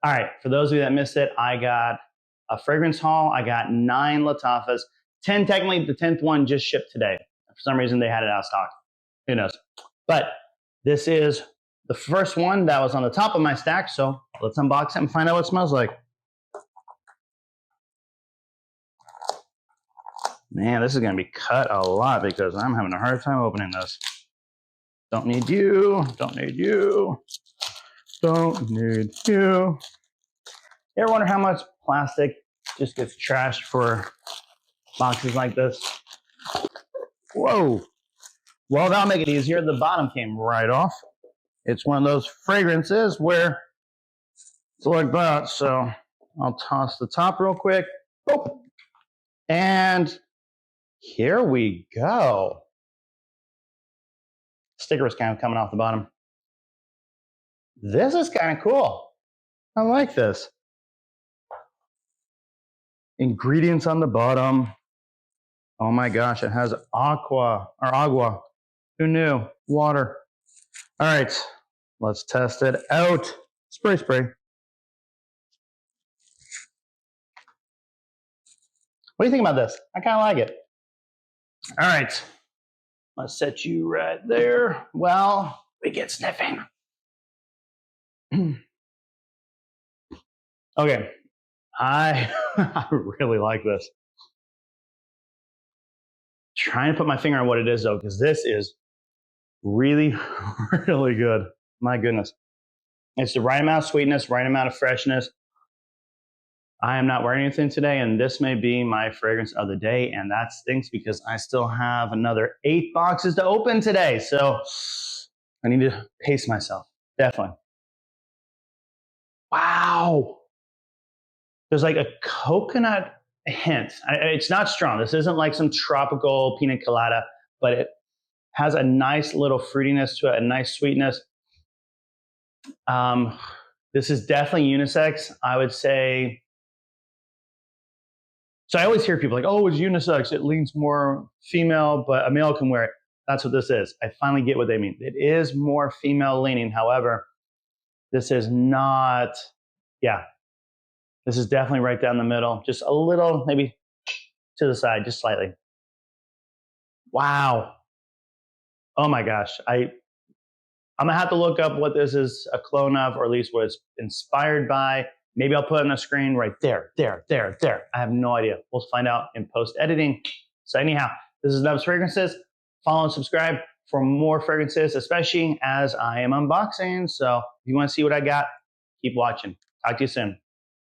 All right, for those of you that missed it, I got a fragrance haul. I got 9 Lattafas. 10 technically, the 10th one just shipped today. For some reason, they had it out of stock. Who knows? But this is the first one that was on the top of my stack, so let's unbox it and find out what it smells like. Man, this is going to be cut a lot because I'm having a hard time opening this. Don't need you. Don't need you. Don't need you. You ever wonder how much plastic just gets trashed for boxes like this? Whoa. Well, that'll make it easier. The bottom came right off. It's one of those fragrances where it's like that. So I'll toss the top real quick. Oh. And here we go. Sticker is kind of coming off the bottom. This is kind of cool. I like this. Ingredients on the bottom. Oh my gosh, it has agua. Who knew? Water. All right, let's test it out. Spray. What do you think about this? I kind of like it. All right, let's set you right there. Well, we get sniffing. Okay, I really like this. Trying to put my finger on what it is though, because this is really, really good. My goodness. It's the right amount of sweetness, right amount of freshness. I am not wearing anything today, and this may be my fragrance of the day, and that stinks because I still have another 8 boxes to open today. So I need to pace myself, definitely. Wow. There's like a coconut hint. It's not strong. This isn't like some tropical pina colada, but it has a nice little fruitiness to it, a nice sweetness. This is definitely unisex. I would say. So I always hear people like, oh, it's unisex. It leans more female, but a male can wear it. That's what this is. I finally get what they mean. It is more female leaning. However, this is not, yeah. This is definitely right down the middle. Just a little, maybe to the side, just slightly. Wow. Oh my gosh. I'm gonna have to look up what this is a clone of, or at least what it's inspired by. Maybe I'll put it on the screen right there. I have no idea. We'll find out in post-editing. So anyhow, this is Nubs Fragrances. Follow and subscribe for more fragrances, especially as I am unboxing. So if you want to see what I got, keep watching. Talk to you soon.